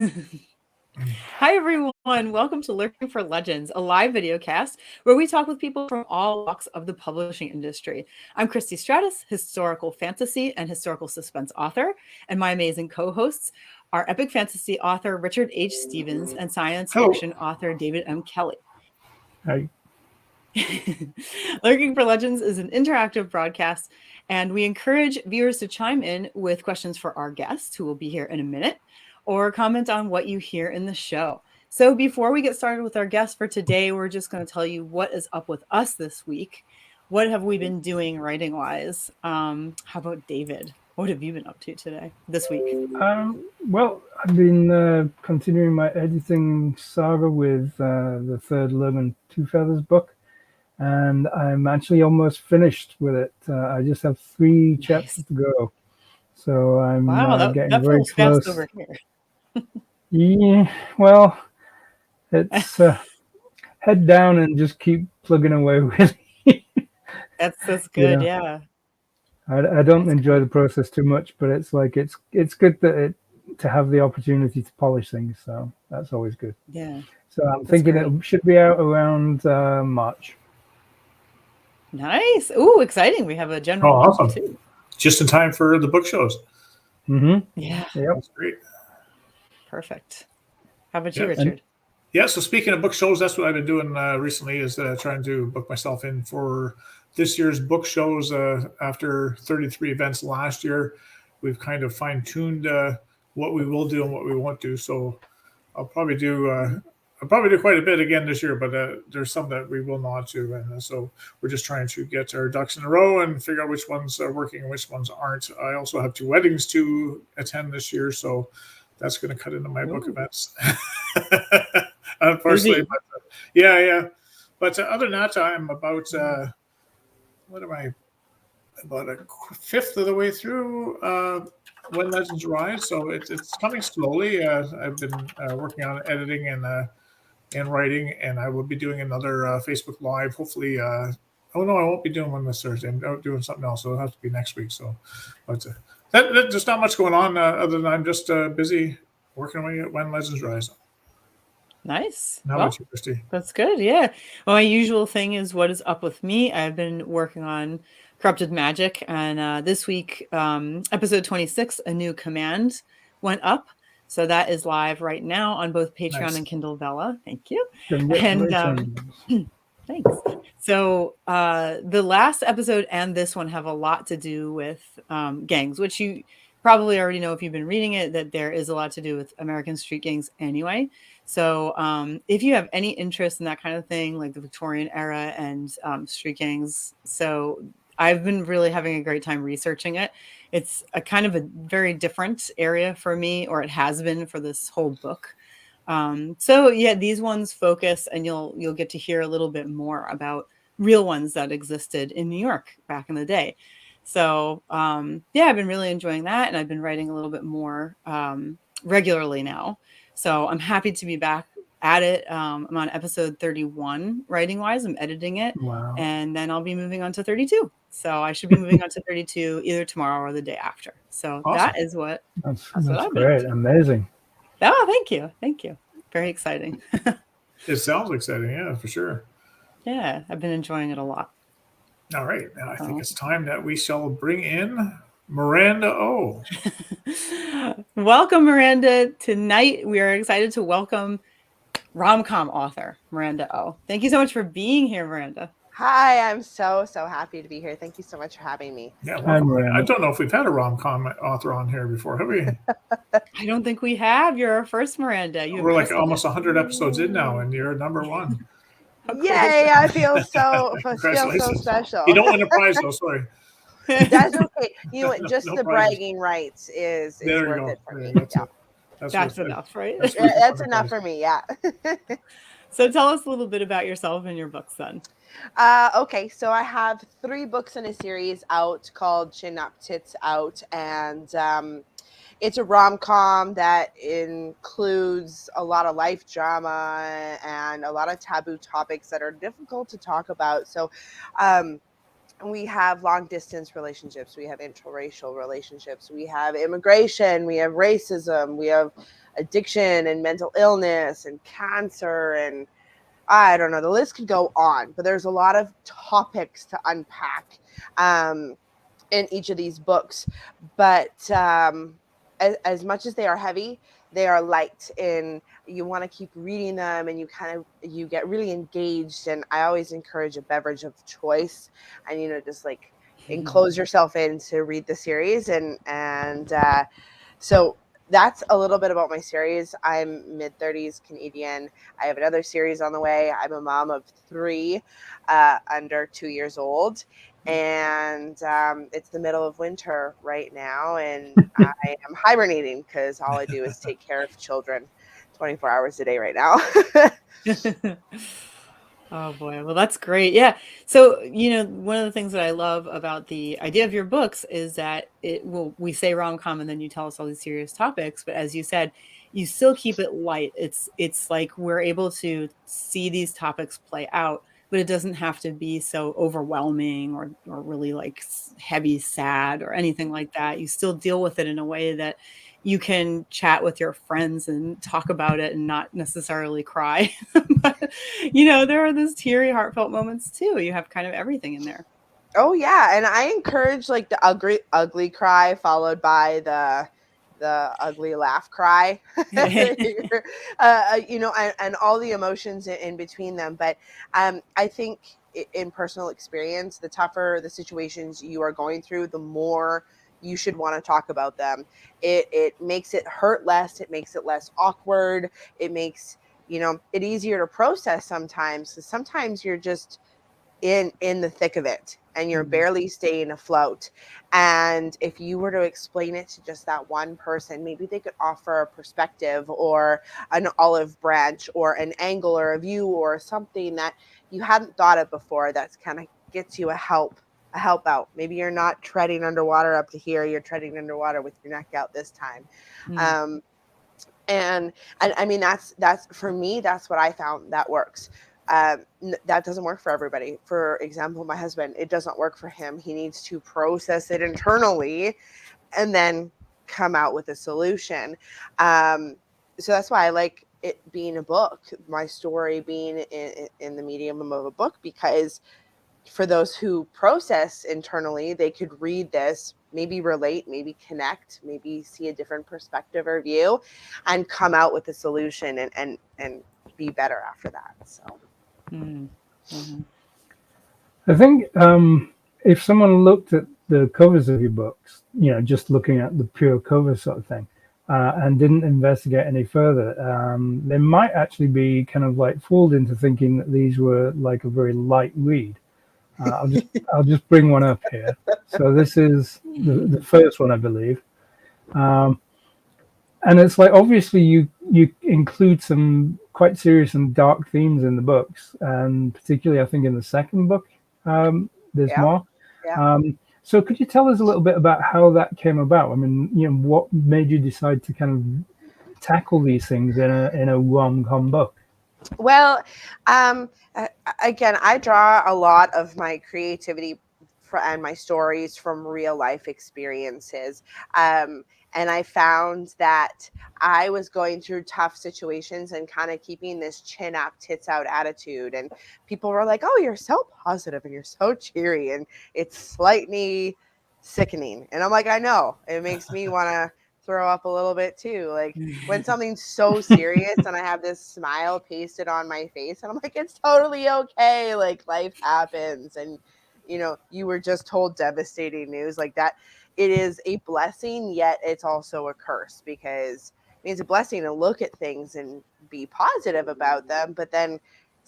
Hi, everyone. Welcome to Lurking for Legends, a live video cast where we talk with people from all walks of the publishing industry. I'm Christy Stratus, historical fantasy and historical suspense author, and my amazing co hosts are epic fantasy author Richard H. Stevens and science Hello. fiction author David M. Kelly. Hi. Lurking for Legends is an interactive broadcast, and we encourage viewers to chime in with questions for our guests, who will be here in a minute, or comment on what you hear in the show. So, before we get started with our guest for today, we're just going to tell you what is up with us this week. What have we been doing writing wise? How about David? What have you been up to today, this week? Well, I've been continuing my editing saga with the third Limb and Two Feathers book, and I'm actually almost finished with it. I just have three Nice. chapters to go, so I'm Wow, getting that very feels fast close. over here. Yeah, well, it's head down and just keep plugging away with it. That's You good. know, Yeah, I don't that's enjoy good. the process too much, but it's like it's good that it to have the opportunity to polish things. So that's always good. Yeah, So I'm that's thinking great. it should be out around March. Nice. Ooh, exciting. We have a Oh, general month awesome. too. Just in time for the book shows. Mm-hmm. Yeah, Yep. That's great. perfect. How about you, Yeah. And Richard? Yeah. So speaking of book shows, that's what I've been doing recently is trying to book myself in for this year's book shows. After 33 events last year, we've kind of fine tuned what we will do and what we won't do. So I'll probably do. I'll probably do quite a bit again this year, but there's some that we will not do, and so we're just trying to get our ducks in a row and figure out which ones are working and which ones aren't. I also have two weddings to attend this year, so that's going to cut into my book Ooh, events, unfortunately. busy. But yeah, yeah. But other than that, I'm about what am I about a fifth of the way through When Legends Rise, so it's coming slowly. I've been working on editing and writing, and I will be doing another Facebook Live. Hopefully, oh no, I won't be doing one this Thursday. I'm out doing something else, so it'll have to be next week. So, but there's not much going on other than I'm just busy working away at When Legends Rise. Nice. How about Well, you, Christy? that's good. Yeah. Well, my usual thing is what is up with me. I've been working on Corrupted Magic, and this week, episode 26, A New Command, went up. So that is live right now on both Patreon Nice. and Kindle Vella. Thank you. And congratulations. thanks. So the last episode and this one have a lot to do with gangs, which you probably already know if you've been reading it, that there is a lot to do with American street gangs anyway. So if you have any interest in that kind of thing, like the Victorian era and street gangs, so I've been really having a great time researching it. It's a kind of a very different area for me, or it has been for this whole book. So yeah, these ones focus, and you'll get to hear a little bit more about real ones that existed in New York back in the day. So yeah, I've been really enjoying that, and I've been writing a little bit more regularly now. So I'm happy to be back at it. I'm on episode 31 writing wise. I'm editing it, Wow. and then I'll be moving on to 32. So I should be moving on to 32 either tomorrow or the day after. So Awesome. that's what That's I've been up great. to. Amazing. Oh, thank you. Thank you. Very exciting. It sounds exciting, yeah, for sure. Yeah, I've been enjoying it a lot. All right, now I think So. it's time that we shall bring in Miranda Oh. Welcome, Miranda. Tonight, we are excited to welcome rom-com author Miranda Oh. Thank you so much for being here, Miranda. Hi, I'm so happy to be here. Thank you so much for having me. Yeah, Hi, welcome. I Miranda. don't know if we've had a rom com author on here before, have we? I don't think we have. You're our first, Miranda. You We're like impress me. almost 100 episodes in now, and you're number one. How cool is Yay! I feel so Congratulations. You special. don't win a prize, though. Sorry. that? That's okay. You know what? Just No the prizes. bragging rights is There you worth go. it for Yeah, me. that's Yeah, it. That's That's worth enough, right? that's worth that's the enough prize. for me. Yeah. So tell us a little bit about yourself and your books then. Okay, so I have 3 books in a series out called Chin Up Tits Out, and it's a rom-com that includes a lot of life drama and a lot of taboo topics that are difficult to talk about. So um, we have long distance relationships, we have interracial relationships, we have immigration, we have racism, we have addiction and mental illness and cancer, and I don't know, the list could go on, but there's a lot of topics to unpack in each of these books. But as much as they are heavy, they are light, and you want to keep reading them, and you get really engaged. And I always encourage a beverage of choice, and just like enclose yourself in to read the series. And so that's a little bit about my series. I'm mid-30s Canadian. I have another series on the way. I'm a mom of three, under 2 years old. And it's the middle of winter right now. And I am hibernating because all I do is take care of children 24 hours a day right now. Oh boy. Well, that's great. Yeah. So, one of the things that I love about the idea of your books is that we say rom-com and then you tell us all these serious topics, but as you said, you still keep it light. It's like we're able to see these topics play out, but it doesn't have to be so overwhelming or really like heavy, sad or anything like that. You still deal with it in a way that you can chat with your friends and talk about it and not necessarily cry. But, there are those teary, heartfelt moments too. You have kind of everything in there. Oh yeah, and I encourage like the ugly cry followed by the ugly laugh cry. And all the emotions in between them. But I think in personal experience, the tougher the situations you are going through, the more you should want to talk about them. It makes it hurt less. It makes it less awkward. It makes it easier to process sometimes. 'Cause sometimes you're just in the thick of it and you're barely staying afloat. And if you were to explain it to just that one person, maybe they could offer a perspective or an olive branch or an angle or a view or something that you hadn't thought of before. That's kind of gets you a help out. Maybe you're not treading underwater up to here, you're treading underwater with your neck out this time. Mm. um, and I mean that's for me, that's what I found that works. That doesn't work for everybody. For example, my husband, it doesn't work for him. He needs to process it internally and then come out with a solution. So that's why I like it being a book, my story being in the medium of a book, because for those who process internally, they could read this, maybe relate, maybe connect, maybe see a different perspective or view, and come out with a solution and be better after that. So Mm-hmm. I think if someone looked at the covers of your books, just looking at the pure cover sort of thing, and didn't investigate any further, they might actually be kind of like fooled into thinking that these were like a very light read. I'll just bring one up here. So this is the first one, I believe. Um, and it's like obviously you include some quite serious and dark themes in the books, and particularly I think in the second book there's yeah, more. yeah. So could you tell us a little bit about how that came about? I mean, what made you decide to kind of tackle these things in a rom-com book? Well, again, I draw a lot of my creativity and my stories from real life experiences. Um, and I found that I was going through tough situations and kind of keeping this chin up, tits out attitude. And people were like, "Oh, you're so positive and you're so cheery," and it's slightly sickening. And I'm like, "I know. It makes me want to throw up a little bit too." Like when something's so serious and I have this smile pasted on my face and I'm like, it's totally okay. Like life happens. And, you were just told devastating news like that. It is a blessing, yet it's also a curse, because it means a blessing to look at things and be positive about them. But then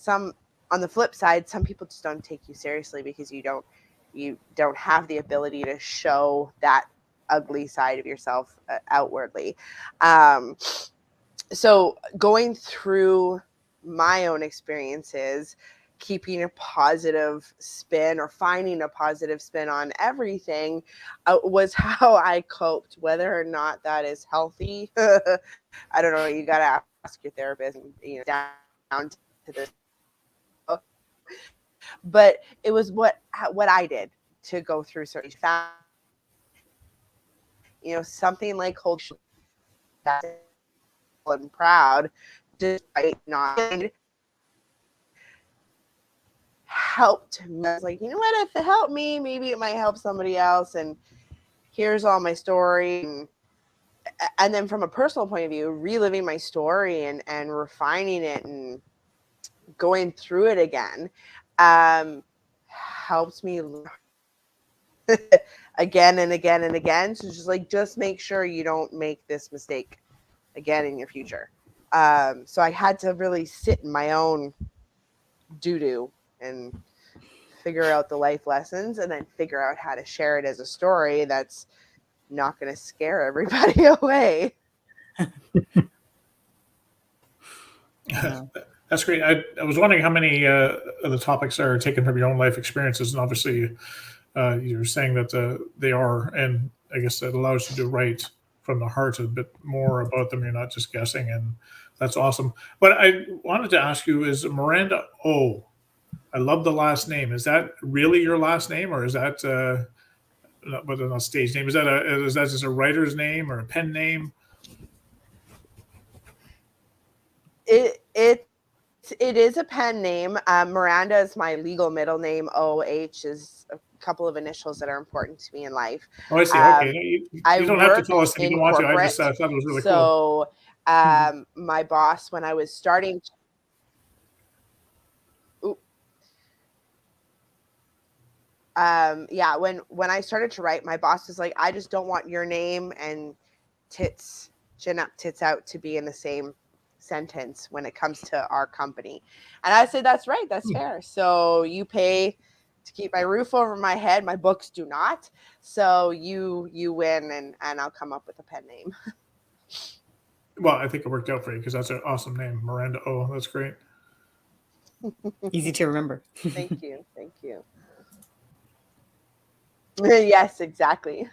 on the flip side, some people just don't take you seriously because you don't have the ability to show that ugly side of yourself outwardly. Um, so going through my own experiences, keeping a positive spin or finding a positive spin on everything was how I coped. Whether or not that is healthy, I don't know. You got to ask your therapist, and down to this. But it was what I did to go through certain. Something like cold. and proud, despite not helped me. I was like, you know what, if it helped me, maybe it might help somebody else. And here's all my story. And then from a personal point of view, reliving my story and refining it and going through it again helps me again and again and again. So just make sure you don't make this mistake again in your future. So I had to really sit in my own doo-doo and figure out the life lessons, and then figure out how to share it as a story that's not going to scare everybody away. Yeah. That's great. I was wondering how many of the topics are taken from your own life experiences, and obviously you're saying that they are, and I guess that allows you to write from the heart a bit more about them. You're not just guessing, and that's awesome. But I wanted to ask you: is Miranda Oh? I love the last name. Is that really your last name, or is that whether not stage name? Is that just a writer's name or a pen name? It is a pen name. Miranda is my legal middle name. OH is a couple of initials that are important to me in life. Oh, I see. Okay, you don't have to tell us if you don't want to. I just thought it was really cool. So my boss, when I was starting when I started to write, my boss was like, I just don't want your name and tits, chin up, tits out to be in the same sentence when it comes to our company. And I said, that's right, that's fair. So you pay to keep my roof over my head, my books do not. So you win, and I'll come up with a pen name. Well, I think it worked out for you because that's an awesome name, Miranda Oh. That's great. Easy to remember. Thank you. Yes, exactly.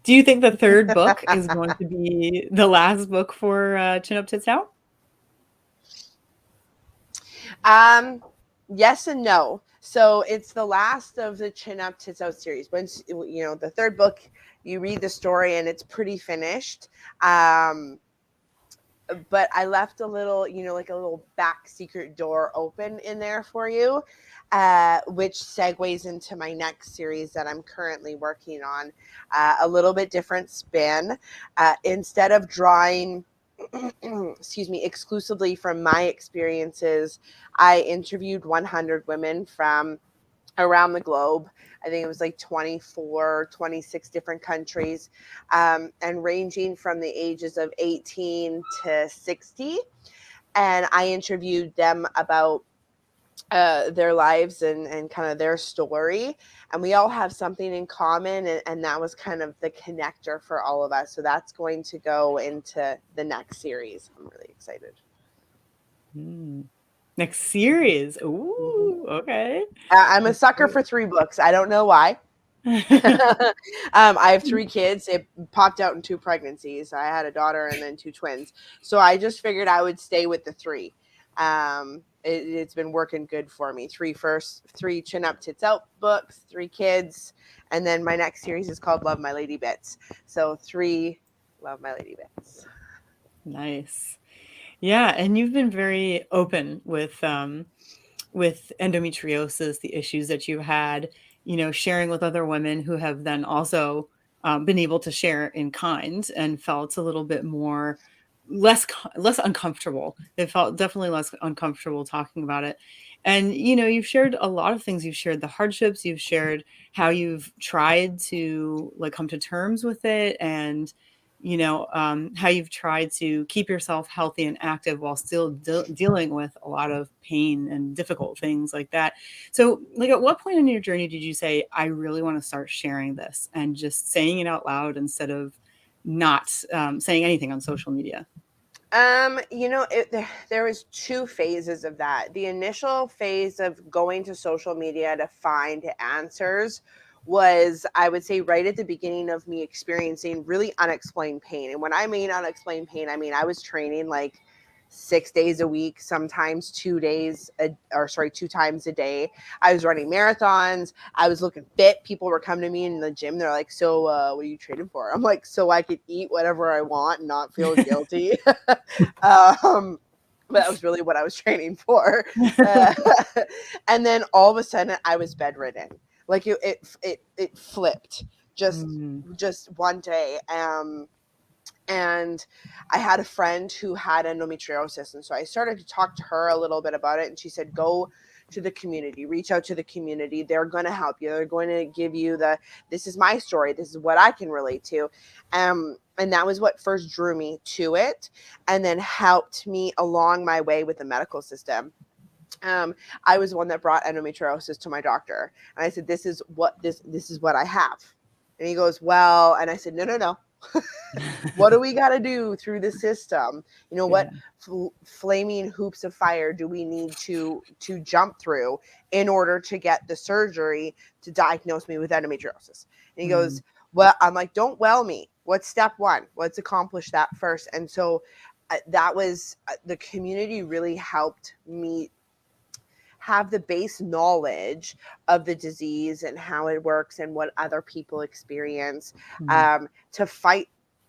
Do you think the third book is going to be the last book for Chin Up Tits Out? Yes and no. So it's the last of the Chin Up Tits Out series. Once the third book, you read the story and it's pretty finished. But I left a little, like a little back secret door open in there for you, which segues into my next series that I'm currently working on. A little bit different spin. Instead of drawing, exclusively from my experiences, I interviewed 100 women from around the globe. I think it was like 24, 26 different countries, and ranging from the ages of 18 to 60. And I interviewed them about their lives and kind of their story. And we all have something in common. And that was kind of the connector for all of us. So that's going to go into the next series. I'm really excited. Next series. Ooh, okay. I'm a sucker for 3 books. I don't know why. I have 3 kids. It popped out in 2 pregnancies. I had a daughter and then 2 twins. So I just figured I would stay with the 3. It's been working good for me. 3 Chin Up Tits Out books, 3 kids. And then my next series is called Love My Lady Bits. So 3 Love My Lady Bits. Nice. Yeah, and you've been very open with endometriosis, the issues that you had, sharing with other women who have then also been able to share in kind and felt a little bit less uncomfortable. It felt definitely less uncomfortable talking about it. And, you've shared a lot of things. You've shared the hardships, you've shared how you've tried to come to terms with it, and how you've tried to keep yourself healthy and active while still dealing with a lot of pain and difficult things like that. So, at what point in your journey did you say, I really want to start sharing this and just saying it out loud instead of not saying anything on social media? There was 2 phases of that. The initial phase of going to social media to find answers was, I would say, right at the beginning of me experiencing really unexplained pain. And when I mean unexplained pain, I mean I was training like 6 days a week, sometimes 2 times a day. I was running marathons. I was looking fit. People were coming to me in the gym. They're like, so what are you training for? I'm like, so I could eat whatever I want and not feel guilty. But that was really what I was training for. And then all of a sudden I was bedridden. Like it flipped just one day. And I had a friend who had endometriosis. And so I started to talk to her a little bit about it. And she said, go to the community, reach out to the community. They're going to help you. They're going to give you this is my story. This is what I can relate to. And that was what first drew me to it, and then helped me along my way with the medical system. I was the one that brought endometriosis to my doctor. And I said, this is what I have. And he goes, well, and I said, no. What do we got to do through the system? What flaming hoops of fire do we need to jump through in order to get the surgery to diagnose me with endometriosis? And he goes, well, I'm like, don't well me. What's step one? Let's accomplish that first. And so that was the community really helped me have the base knowledge of the disease and how it works and what other people experience, to fight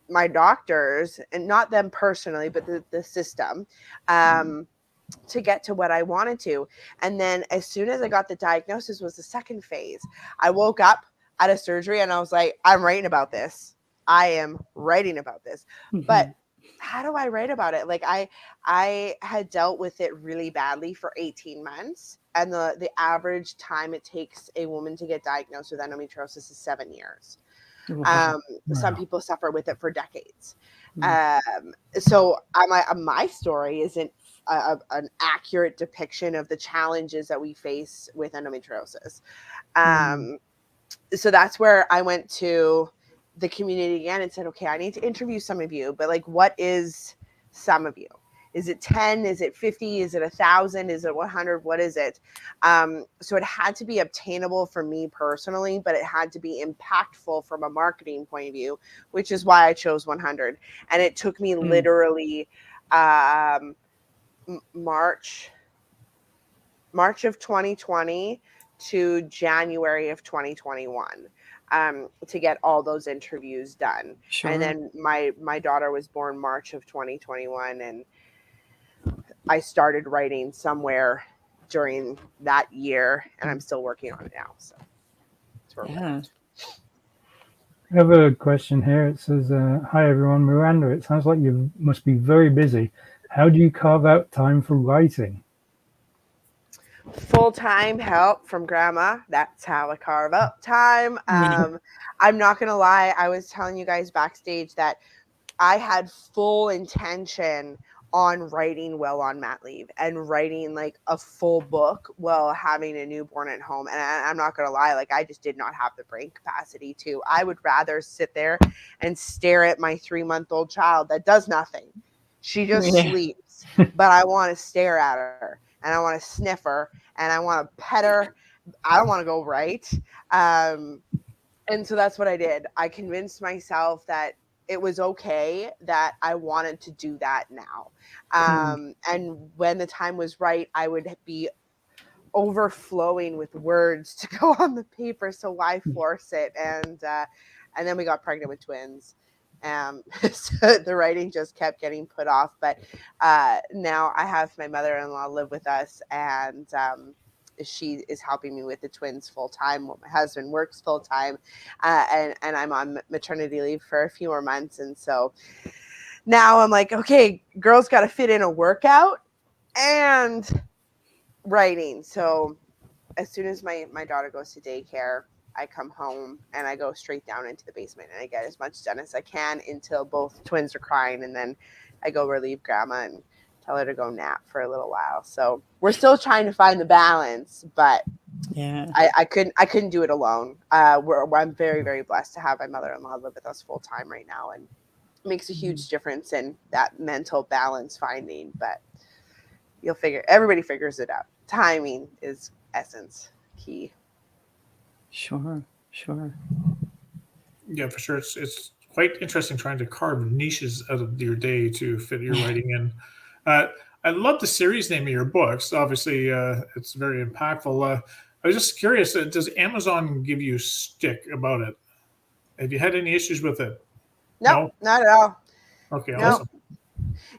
my doctors, and not them personally, but the system, to get to what I wanted to. And then as soon as I got the diagnosis was the second phase. I woke up at a surgery and I was like, I'm writing about this. I am writing about this. But how do I write about it? Like I had dealt with it really badly for 18 months. And the average time it takes a woman to get diagnosed with endometriosis is 7 years. Wow. Some people suffer with it for decades. So my story isn't an accurate depiction of the challenges that we face with endometriosis. So that's where I went to the community again and said, okay, I need to interview some of you, but like, what is some of you? Is it 10? Is it 50? Is it 1,000? Is it 100? What is it? So it had to be obtainable for me personally, but it had to be impactful from a marketing point of view, which is why I chose 100. And it took me literally March of 2020 to January of 2021 to get all those interviews done. Sure. And then my daughter was born March of 2021, and I started writing somewhere during that year, and I'm still working on it now. So yeah. I have a question here. It says, hi everyone, Miranda, it sounds like you must be very busy. How do you carve out time for writing? Full-time help from grandma. That's how I carve out time. I'm not going to lie. I was telling you guys backstage that I had full intention on writing while on mat leave and writing like a full book while having a newborn at home. And I'm not going to lie, like I just did not have the brain capacity to. I would rather sit there and stare at my 3-month-old child that does nothing. She just sleeps, but I want to stare at her and I want to sniff her and I want to pet her. I don't want to go write. And so that's what I did. I convinced myself that it was okay, that I wanted to do that now. And when the time was right, I would be overflowing with words to go on the paper. So why force it? And then we got pregnant with twins. So the writing just kept getting put off. But now I have my mother-in-law live with us, and she is helping me with the twins full time. Well, my husband works full time, and I'm on maternity leave for a few more months. And so now I'm like, okay, girls got to fit in a workout and writing. So as soon as my daughter goes to daycare, I come home and I go straight down into the basement and I get as much done as I can until both twins are crying. And then I go relieve grandma and tell her to go nap for a little while. So we're still trying to find the balance, but I couldn't do it alone. I'm very, very blessed to have my mother-in-law live with us full time right now, and it makes a huge difference in that mental balance finding. But everybody figures it out. Timing is essence key. Sure. Yeah, for sure. It's quite interesting trying to carve niches out of your day to fit your writing in. I love the series name of your books. Obviously, it's very impactful. I was just curious, does Amazon give you stick about it? Have you had any issues with it? No, not at all. Okay, No. awesome.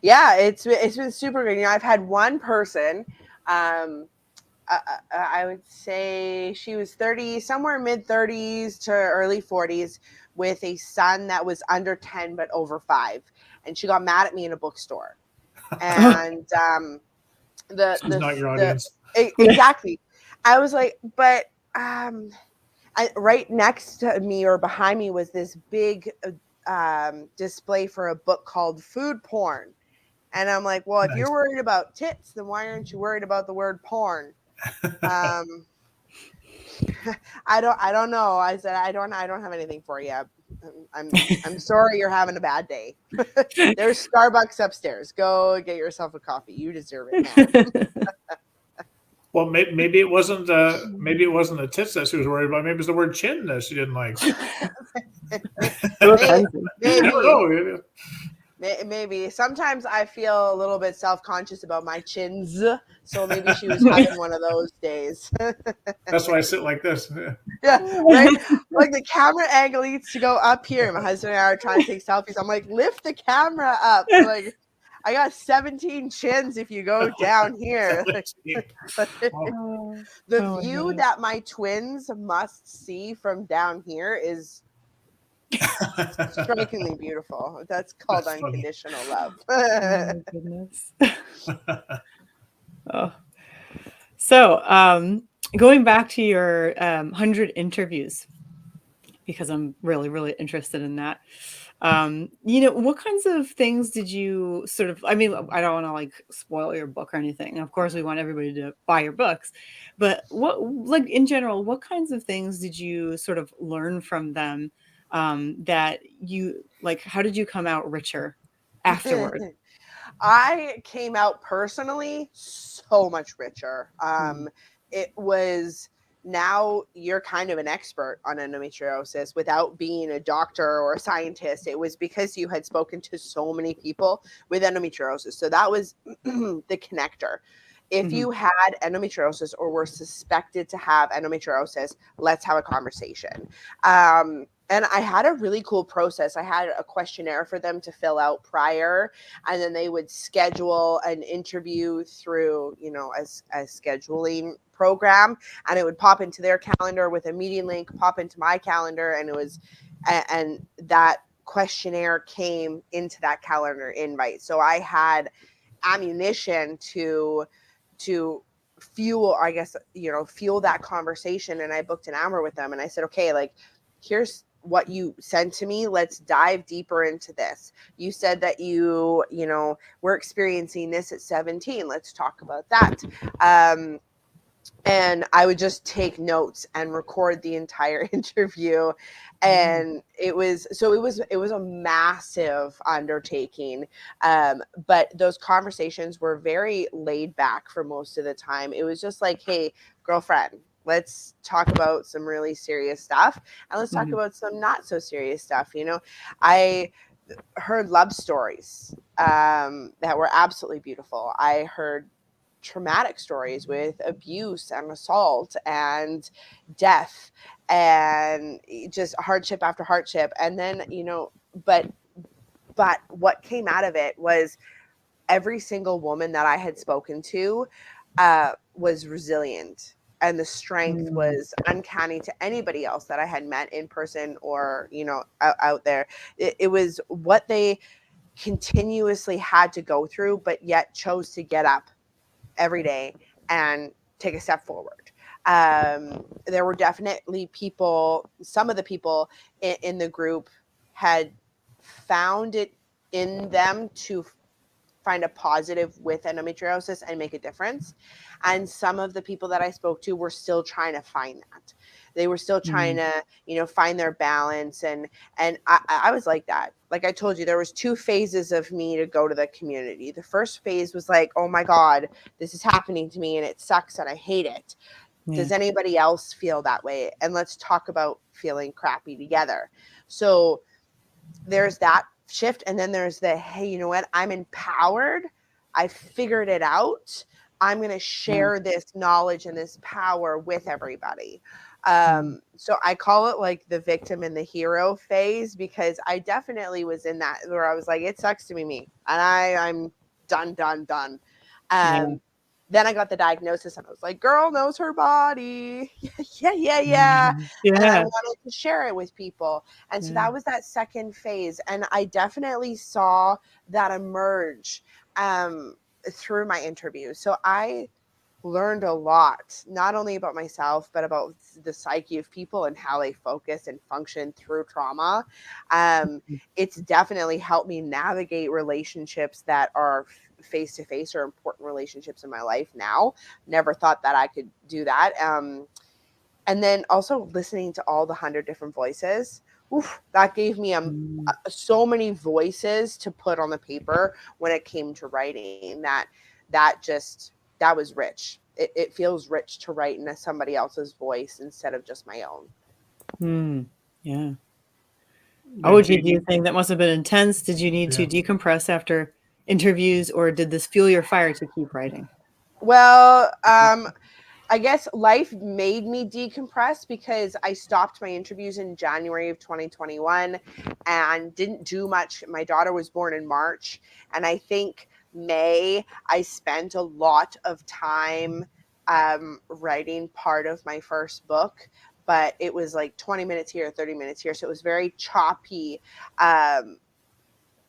Yeah, it's been super good. I've had one person, I would say she was 30, somewhere mid 30s to early 40s, with a son that was under 10 but over 5, and she got mad at me in a bookstore. And She's not your audience. Exactly. I was like, but right next to me or behind me was this big display for a book called Food Porn. And I'm like, well, if you're worried about tits, then why aren't you worried about the word porn? I don't know. I said, I don't have anything for you. I'm sorry you're having a bad day. There's Starbucks upstairs. Go get yourself a coffee. You deserve it, man. Well, maybe it wasn't the tits that she was worried about. Maybe it was the word chin that she didn't like. Maybe. Sometimes I feel a little bit self-conscious about my chins, so maybe she was having one of those days. That's why I sit like this. Yeah, right. Like the camera angle needs to go up here. My husband and I are trying to take selfies. I'm like, lift the camera up. Like, I got 17 chins if you go down here. The view that my twins must see from down here is strikingly beautiful. That's called unconditional love. Oh my goodness. Oh. So, going back to your 100 interviews, because I'm really, really interested in that. What kinds of things did you sort of, I mean, I don't want to like spoil your book or anything. Of course, we want everybody to buy your books, but like in general, what kinds of things did you sort of learn from them that you like, how did you come out richer afterward? I came out personally so much richer. It was, now you're kind of an expert on endometriosis without being a doctor or a scientist. It was because you had spoken to so many people with endometriosis. So that was the connector. If you had endometriosis or were suspected to have endometriosis, let's have a conversation. And I had a really cool process. I had a questionnaire for them to fill out prior, and then they would schedule an interview through, a scheduling program, and it would pop into their calendar with a meeting link, pop into my calendar, and that questionnaire came into that calendar invite. So I had ammunition to fuel, I guess, fuel that conversation. And I booked an hour with them, and I said, okay, like, here's what you sent to me. Let's dive deeper into this. You said that you were experiencing this at 17. Let's talk about that. And I would just take notes and record the entire interview. And it was a massive undertaking. But those conversations were very laid back for most of the time. It was just like, hey, girlfriend, let's talk about some really serious stuff, and let's talk about some not so serious stuff. I heard love stories that were absolutely beautiful. I heard traumatic stories with abuse and assault and death and just hardship after hardship. And then, but what came out of it was every single woman that I had spoken to was resilient. And the strength was uncanny to anybody else that I had met in person or, out there. It was what they continuously had to go through, but yet chose to get up every day and take a step forward. There were definitely people, some of the people in the group had found it in them to find a positive with endometriosis and make a difference. And some of the people that I spoke to were still trying to find that. They were still trying to, find their balance. And I was like that. Like I told you, there was 2 phases of me to go to the community. The first phase was like, oh my God, this is happening to me and it sucks and I hate it. Yeah. Does anybody else feel that way? And let's talk about feeling crappy together. So there's that shift. And then there's the, hey, you know what? I'm empowered I figured it out. I'm going to share this knowledge and this power with everybody. So I call it like the victim and the hero phase, because I definitely was in that where I was like, it sucks to be me, and I'm done. Then I got the diagnosis and I was like, girl knows her body. Yeah. And I wanted to share it with people. And so that was that second phase. And I definitely saw that emerge through my interview. So I learned a lot, not only about myself, but about the psyche of people and how they focus and function through trauma. It's definitely helped me navigate relationships that are face to face or important relationships in my life now. Never thought that I could do that. And then also listening to all the 100 different voices. Oof, that gave me so many voices to put on the paper when it came to writing. That was rich. It feels rich to write in somebody else's voice instead of just my own. Yeah. Oh, do you think that must have been intense? Did you need to decompress after interviews, or did this fuel your fire to keep writing? Well, I guess life made me decompress, because I stopped my interviews in January of 2021 and didn't do much. My daughter was born in March, and I think May, I spent a lot of time writing part of my first book, but it was like 20 minutes here, 30 minutes here. So it was very choppy. And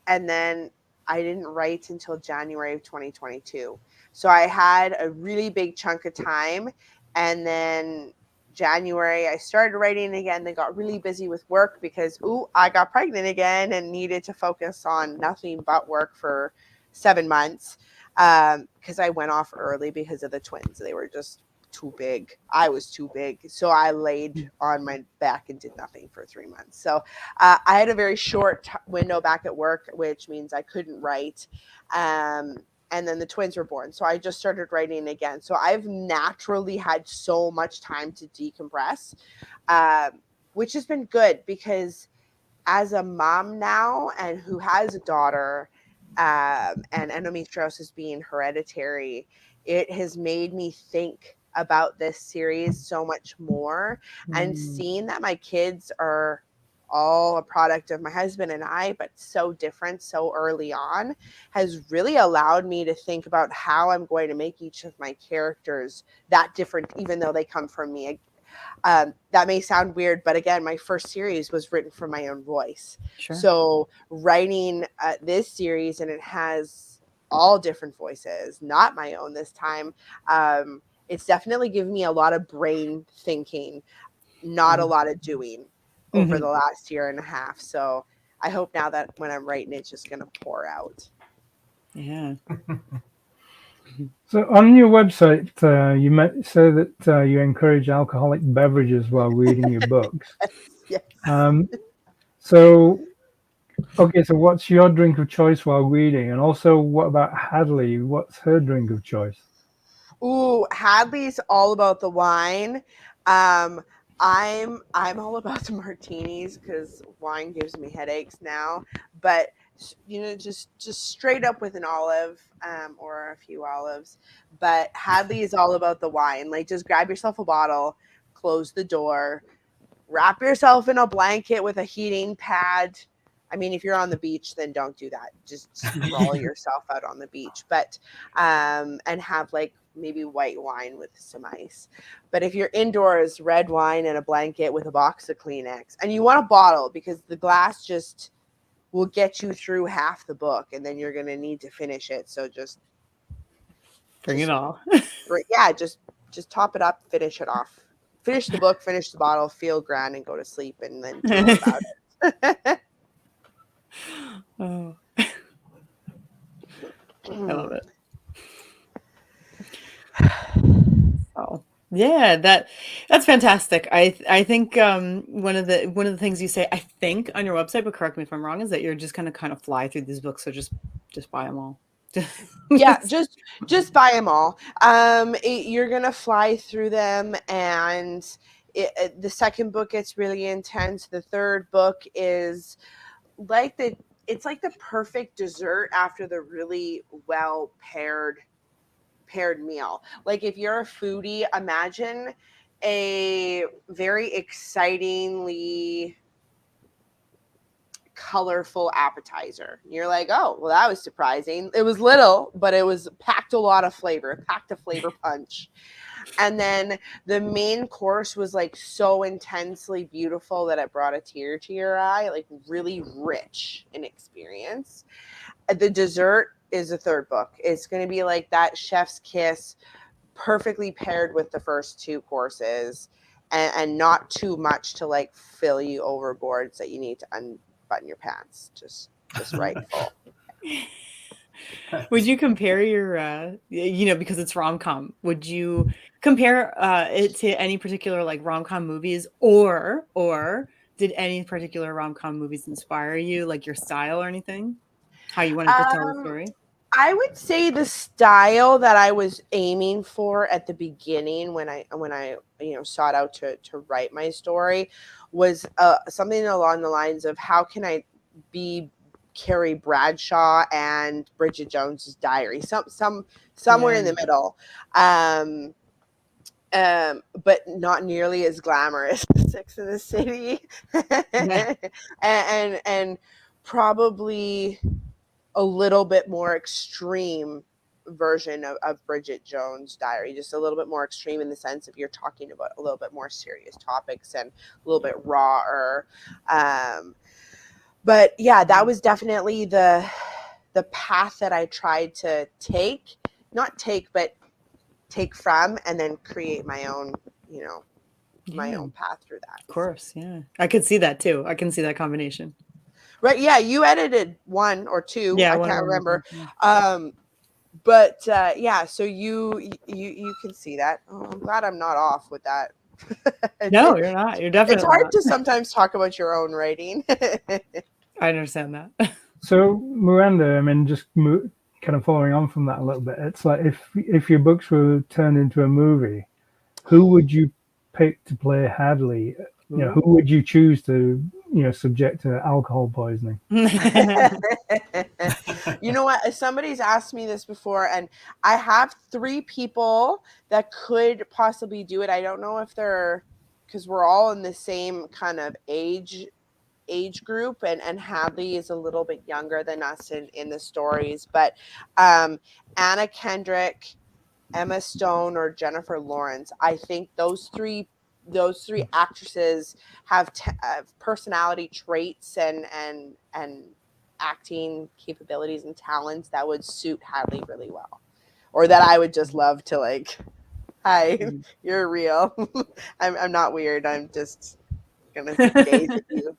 then I didn't write until January of 2022. So I had a really big chunk of time. And then January, I started writing again. Then got really busy with work because, I got pregnant again and needed to focus on nothing but work for 7 months, because I went off early because of the twins. They were just too big. I was too big. So I laid on my back and did nothing for 3 months. So I had a very short window back at work, which means I couldn't write. And then the twins were born. So I just started writing again. So I've naturally had so much time to decompress, which has been good, because as a mom now and who has a daughter, and endometriosis being hereditary, it has made me think about this series so much more, and seeing that my kids are all a product of my husband and I, but so different so early on, has really allowed me to think about how I'm going to make each of my characters that different, even though they come from me. That may sound weird, but again, my first series was written from my own voice. Sure. So writing this series, and it has all different voices, not my own this time. It's definitely given me a lot of brain thinking, not a lot of doing over the last year and a half. So I hope now that when I'm writing, it's just going to pour out. Yeah. So on your website, you might say that you encourage alcoholic beverages while reading your books. Yes. So what's your drink of choice while reading? And also, what about Hadley? What's her drink of choice? Ooh, Hadley's all about the wine. I'm all about the martinis, because wine gives me headaches now. But just straight up with an olive, or a few olives. But Hadley is all about the wine. Like, just grab yourself a bottle, close the door, wrap yourself in a blanket with a heating pad. I mean, if you're on the beach, then don't do that. Just sprawl yourself out on the beach. But and have like maybe white wine with some ice. But if you're indoors, red wine and a blanket with a box of Kleenex. And you want a bottle, because the glass just will get you through half the book, and then you're going to need to finish it. So just bring it all. Yeah, just top it up, finish it off. Finish the book, finish the bottle, feel grand, and go to sleep, and then dream about it. Oh. I love it. Oh, yeah, that's fantastic. I think one of the things you say, I think, on your website, but correct me if I'm wrong, is that you're just gonna kind of fly through these books, so just buy them all. Yeah, just buy them all. You're gonna fly through them, and the second book gets really intense. The third book is like it's like the perfect dessert after the really well paired meal. Like if you're a foodie, imagine a very excitingly colorful appetizer. You're like, oh, well, that was surprising. It was little, but it was packed a lot of flavor, packed a flavor punch. And then the main course was like so intensely beautiful that it brought a tear to your eye, like really rich in experience. The dessert is the third book. It's going to be like that chef's kiss, perfectly paired with the first two courses, and not too much to like fill you overboard so that you need to unbutton your pants. Just right full. Would you compare your, because it's rom-com, would you compare it to any particular like rom-com movies, or did any particular rom-com movies inspire you, like your style or anything? How you wanted to tell the story? I would say the style that I was aiming for at the beginning when I sought out to write my story was something along the lines of how can I be Carrie Bradshaw and Bridget Jones's Diary, somewhere in the middle, but not nearly as glamorous as Sex and the City, and probably a little bit more extreme version of Bridget Jones' Diary, just a little bit more extreme in the sense of you're talking about a little bit more serious topics and a little bit rawer. But yeah, that was definitely the path that I tried to not take, but take from, and then create my own, my own path through that. Of course, yeah. I could see that too. I can see that combination. Right, yeah, you edited one or two. Yeah, I can't remember. But yeah, so you can see that. Oh, I'm glad I'm not off with that. No, you're not. You're definitely. It's hard to sometimes talk about your own writing. I understand that. So Miranda, I mean, just kind of following on from that a little bit, it's like if your books were turned into a movie, who would you pick to play Hadley? Who would you choose to subject to alcohol poisoning? You know what? Somebody's asked me this before, and I have 3 people that could possibly do it. I don't know if they're, because we're all in the same kind of age group, and Hadley is a little bit younger than us in the stories, but Anna Kendrick, Emma Stone, or Jennifer Lawrence. I think those three actresses have personality traits and acting capabilities and talents that would suit Hadley really well, or that I would just love to like, hi, you're real. I'm not weird. I'm just gonna gaze at you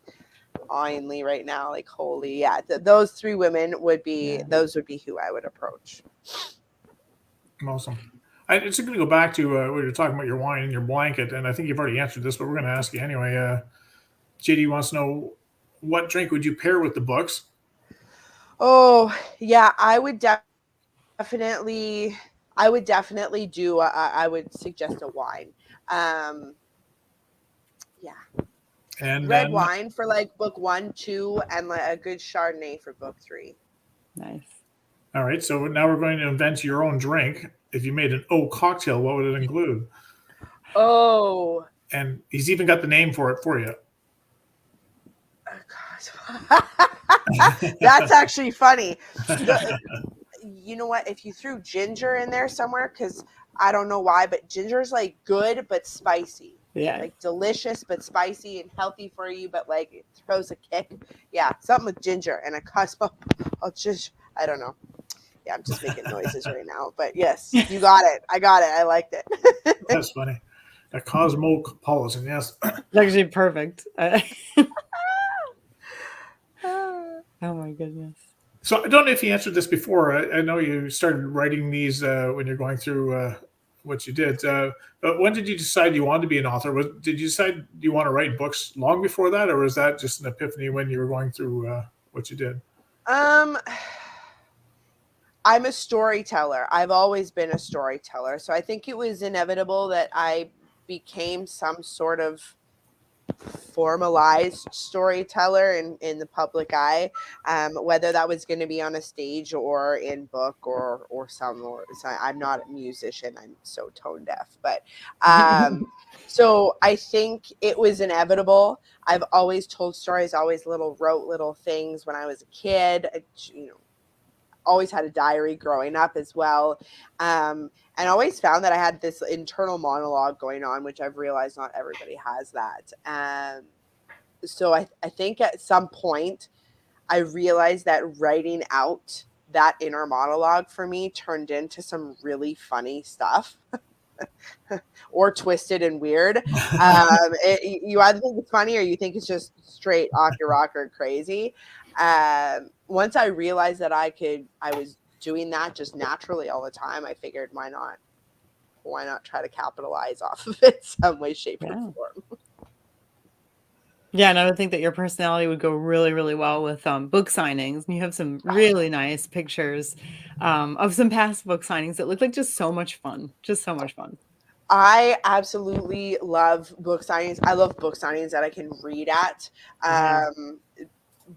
awingly right now, like holy. Yeah, those 3 women would be those would be who I would approach. Awesome. It's going to go back to we were talking about your wine and your blanket, and I think you've already answered this, but we're going to ask you anyway. JD wants to know, what drink would you pair with the books? Oh yeah, I would definitely do. I would suggest a wine. Yeah. And red wine for like book 1, 2, and like a good Chardonnay for book 3. Nice. All right, so now we're going to invent your own drink. If you made an O cocktail, what would it include? Oh. And he's even got the name for it for you. Oh, God. That's actually funny. You know what? If you threw ginger in there somewhere, because I don't know why, but ginger's like good but spicy. Yeah. Like delicious but spicy and healthy for you, but like it throws a kick. Yeah, something with ginger and a Cosmo. I don't know. Yeah, I'm just making noises right now. But yes, you got it. I got it. I liked it. That's funny. A cosmopolitan, yes. It's actually perfect. Oh my goodness. So I don't know if you answered this before. I know you started writing these when you're going through what you did. But when did you decide you wanted to be an author? Did you decide you want to write books long before that, or was that just an epiphany when you were going through what you did? I'm a storyteller. I've always been a storyteller. So I think it was inevitable that I became some sort of formalized storyteller in the public eye, whether that was going to be on a stage or in book or some, or so. I'm not a musician, I'm so tone deaf, but so I think it was inevitable. I've always told stories, always wrote little things when I was a kid, always had a diary growing up as well, and always found that I had this internal monologue going on, which I've realized not everybody has that. So I think at some point I realized that writing out that inner monologue for me turned into some really funny stuff. Or twisted and weird. You either think it's funny or you think it's just straight off your rocker crazy. Once I realized that I was doing that just naturally all the time, I figured why not try to capitalize off of it some way, shape, or form. Yeah, and I would think that your personality would go really, really well with book signings. And you have some really nice pictures of some past book signings that look like just so much fun. Just so much fun. I absolutely love book signings. I love book signings that I can read at,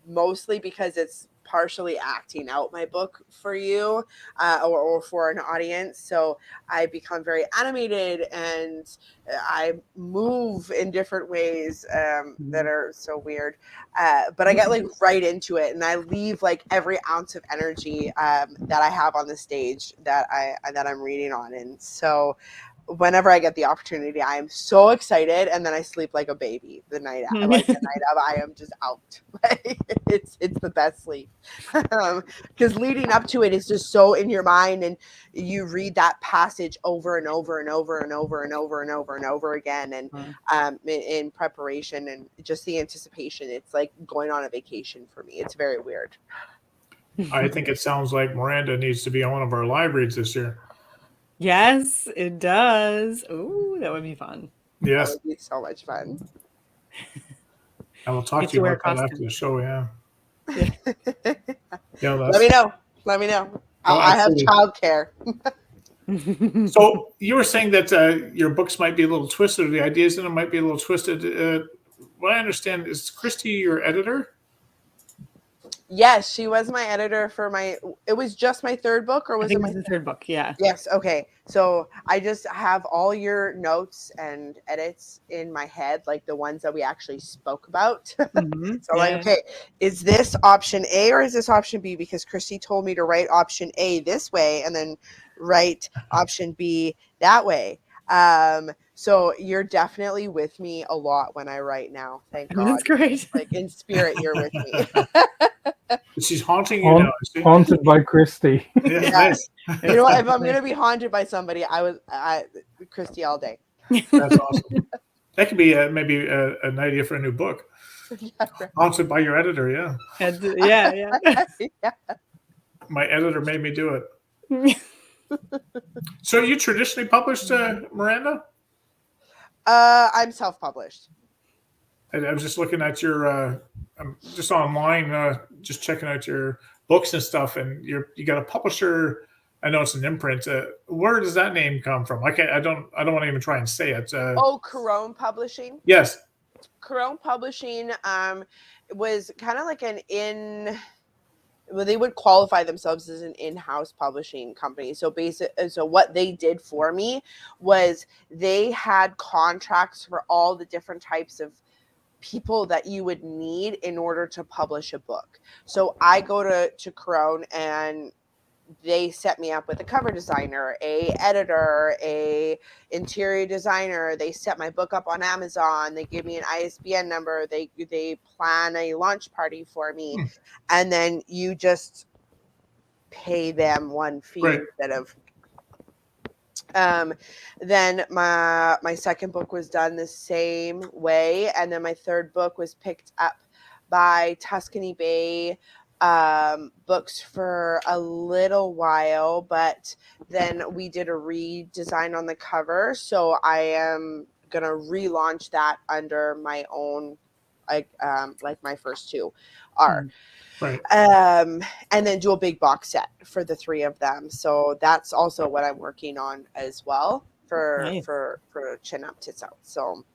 mostly because it's partially acting out my book for you or for an audience. So I become very animated and I move in different ways that are so weird. But I get like right into it and I leave like every ounce of energy that I have on the stage that I'm reading on. And so whenever I get the opportunity, I am so excited, and then I sleep like a baby the night of. I am just out. It's the best sleep because leading up to it is just so in your mind, and you read that passage over and over and over and over and over and over and over again, and in preparation and just the anticipation. It's like going on a vacation for me. It's very weird. I think it sounds like Miranda needs to be on one of our live reads this year. Yes, it does. Ooh, that would be fun. Yes. That would be so much fun. I will talk to you about that after the show, yeah. Let me know. Oh, I have childcare. So you were saying that your books might be a little twisted, or the ideas in them might be a little twisted. What I understand is Christy your editor? Yes, she was my editor for it was just my third book, or was it the third book? Yeah. Yes. Okay. So I just have all your notes and edits in my head, like the ones that we actually spoke about. So I'm like, okay, is this option A or is this option B? Because Christy told me to write option A this way and then write option B that way. So you're definitely with me a lot when I write now. Thank God. That's great. Like in spirit, you're with me. She's haunting you now. Haunted by Christy. Yeah, nice. You know what? If I'm going to be haunted by somebody, I Christy all day. That's awesome. That could be maybe an idea for a new book. Yeah, right. Haunted by your editor, yeah. Yeah. My editor made me do it. So you traditionally published, Miranda? I'm self-published. I was just looking at your, I'm just online, just checking out your books and stuff, and you got a publisher. I know it's an imprint. Where does that name come from? I don't want to even try and say it. Corone Publishing. Yes. Corone Publishing was kind of like they would qualify themselves as an in-house publishing company. So what they did for me was they had contracts for all the different types of people that you would need in order to publish a book. So I go to Corone and they set me up with a cover designer, a editor, a interior designer. They set my book up on Amazon. They give me an ISBN number. They plan a launch party for me. And then you just pay them one fee instead of then my second book was done the same way, and then my third book was picked up by Tuscany Bay books for a little while, but then we did a redesign on the cover, so I am gonna relaunch that under my own, like my first two are. Right. And then do a big box set for the three of them. So that's also what I'm working on as well for Chin Up Tits Out. So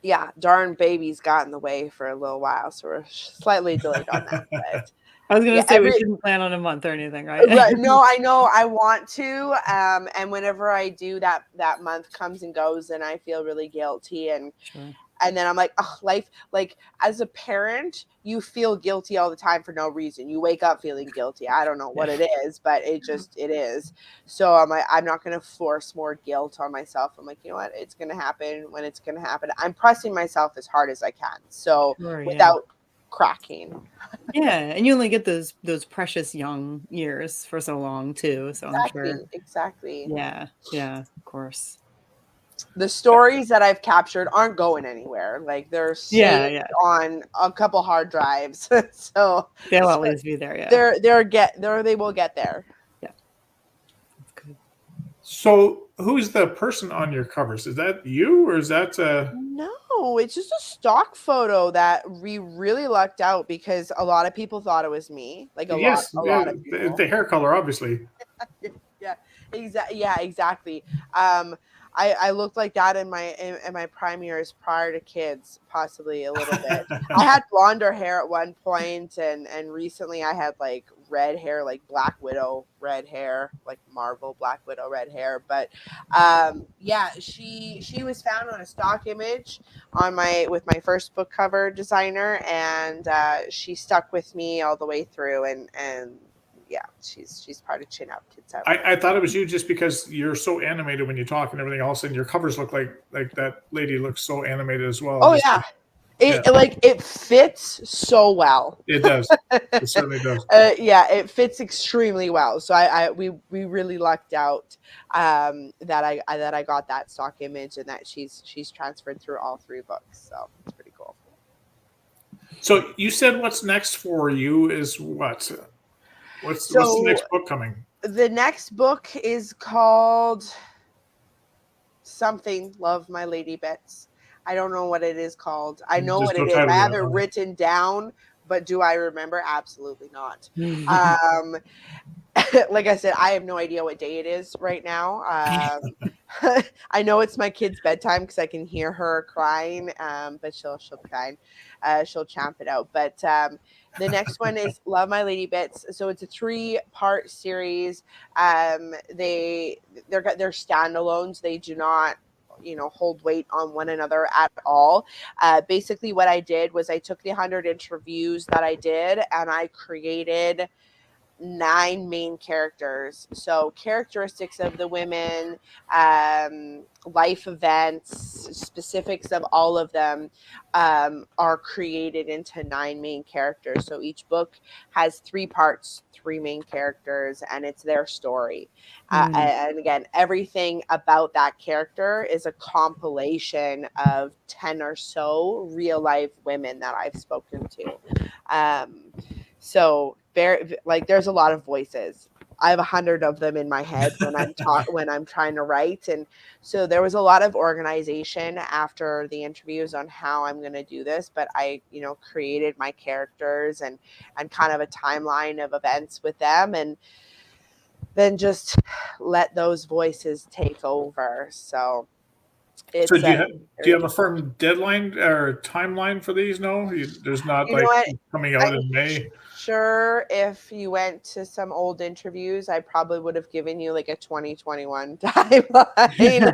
yeah, darn babies got in the way for a little while, so we're slightly delayed on that. But I was gonna yeah, say we shouldn't plan on a month or anything, right? right. No, I know I want to. And whenever I do, that month comes and goes, and I feel really guilty, Sure. and then I'm like, oh, life, like as a parent, you feel guilty all the time for no reason. You wake up feeling guilty. I don't know what it is, but it is. So I'm like, I'm not going to force more guilt on myself. I'm like, you know what? It's going to happen when it's going to happen. I'm pressing myself as hard as I can. So Sure, yeah. without cracking. Yeah, and you only get those precious young years for so long too, so I'm sure. Exactly. Yeah, of course. The stories that I've captured aren't going anywhere. Like they're saved on a couple hard drives. So they'll always be there, yeah. They will get there. Yeah. That's good. So who's the person on your covers? Is that you, or is that No, it's just a stock photo that we really lucked out because a lot of people thought it was me. Like a lot of people. The hair color, obviously. Yeah, exactly. I looked like that in my prime years prior to kids, possibly a little bit. I had blonder hair at one point, and recently I had like red hair, like Black Widow red hair, like Marvel Black Widow red hair. But yeah, she was found on a stock image on with my first book cover designer, and she stuck with me all the way through, and yeah, she's part of Chin Up Kids Out. I thought it was you just because you're so animated when you talk and everything else, and your covers look like that lady looks so animated as well. Oh yeah. It fits so well. It does. It certainly does. Yeah, it fits extremely well. So we really lucked out that I got that stock image and that she's transferred through all 3 books. So it's pretty cool. So you said what's next for you is what? What's the next book coming? The next book is called something Love My Lady Bits. I don't know what it is called. I know what it is. I have it written down, but do I remember? Absolutely not. Like I said, I have no idea what day it is right now. I know it's my kid's bedtime because I can hear her crying, but she'll be fine. She'll champ it out. But the next one is Love My Lady Bits. So it's a 3-part series. They're standalones. They do not hold weight on one another at all. Basically what I did was I took the 100 interviews that I did and I created 9 main characters. So characteristics of the women, life events, specifics of all of them are created into 9 main characters. So each book has 3 parts, 3 main characters, and it's their story. And again, everything about that character is a compilation of 10 or so real life women that I've spoken to. So there's a lot of voices. I have 100 of them in my head when I'm trying to write. And so there was a lot of organization after the interviews on how I'm going to do this, but I, created my characters and kind of a timeline of events with them, and then just let those voices take over. So do you have a firm deadline or timeline for these? No, there's not coming out in May. Sure, if you went to some old interviews, I probably would have given you like a 2021 timeline.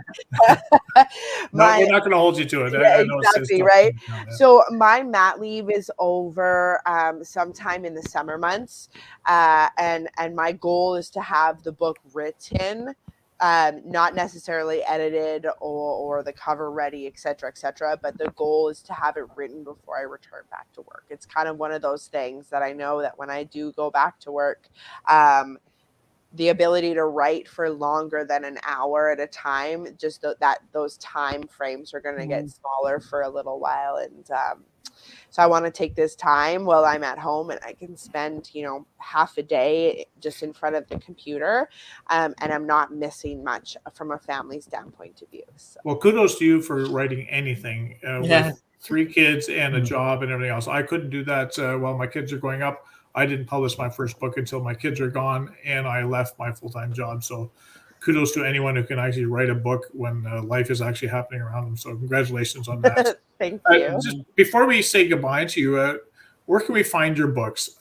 We're not going to hold you to it. Yeah, exactly, right? So my mat leave is over sometime in the summer months, and my goal is to have the book written. Not necessarily edited or the cover ready, et cetera, but the goal is to have it written before I return back to work. It's kind of one of those things that I know that when I do go back to work, the ability to write for longer than an hour at a time, just that those time frames are going to get smaller for a little while. And so I want to take this time while I'm at home and I can spend, half a day just in front of the computer. And I'm not missing much from a family standpoint of view. So. Well, kudos to you for writing anything with 3 kids and a job and everything else. I couldn't do that while my kids are growing up. I didn't publish my first book until my kids are gone and I left my full-time job. So kudos to anyone who can actually write a book when life is actually happening around them. So congratulations on that. Thank you. Just before we say goodbye to you, where can we find your books?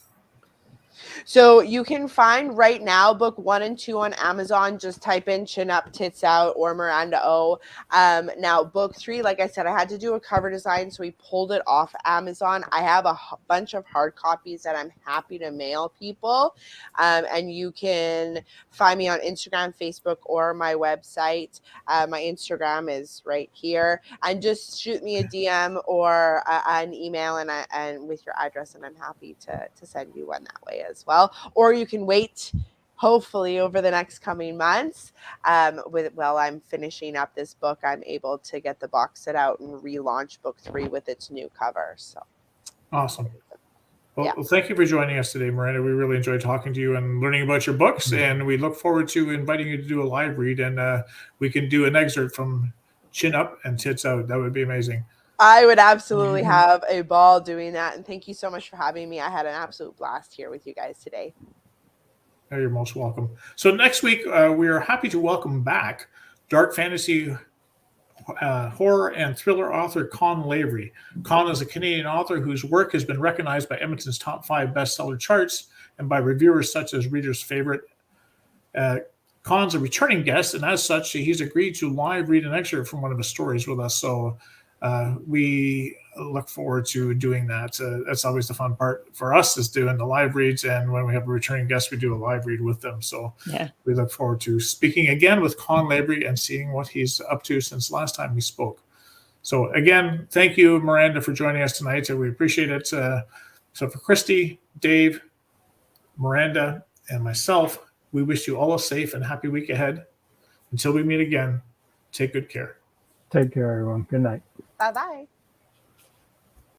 So you can find right now book 1 and 2 on Amazon. Just type in Chin Up, Tits Out or Miranda Oh. Now book 3, like I said, I had to do a cover design, so we pulled it off Amazon. I have a bunch of hard copies that I'm happy to mail people. And you can find me on Instagram, Facebook, or my website. My Instagram is right here. And just shoot me a DM or an email and with your address, and I'm happy to send you one that way as well. Or you can wait, hopefully over the next coming months, while I'm finishing up this book, I'm able to get the box set out and relaunch book 3 with its new cover. So awesome. Well, thank you for joining us today, Miranda. We really enjoyed talking to you and learning about your books, and we look forward to inviting you to do a live read, and we can do an excerpt from Chin Up and Tits Out. That would be amazing. I would absolutely have a ball doing that, and thank you so much for having me. I had an absolute blast here with you guys today. You're most welcome. So next week, we are happy to welcome back dark fantasy horror and thriller author Con Lavery. Con is a Canadian author whose work has been recognized by Edmonton's top 5 bestseller charts and by reviewers such as Reader's Favorite. Con's a returning guest, and as such, he's agreed to live read an excerpt from one of his stories with us. So we look forward to doing that. That's always the fun part for us, is doing the live reads, and when we have a returning guest, we do a live read with them. So we look forward to speaking again with Con Lavery and seeing what he's up to since last time we spoke. So again, thank you, Miranda, for joining us tonight. We appreciate it. So for Christy, Dave, Miranda, and myself, we wish you all a safe and happy week ahead. Until we meet again, take good care. Take care, everyone. Good night. Bye-bye.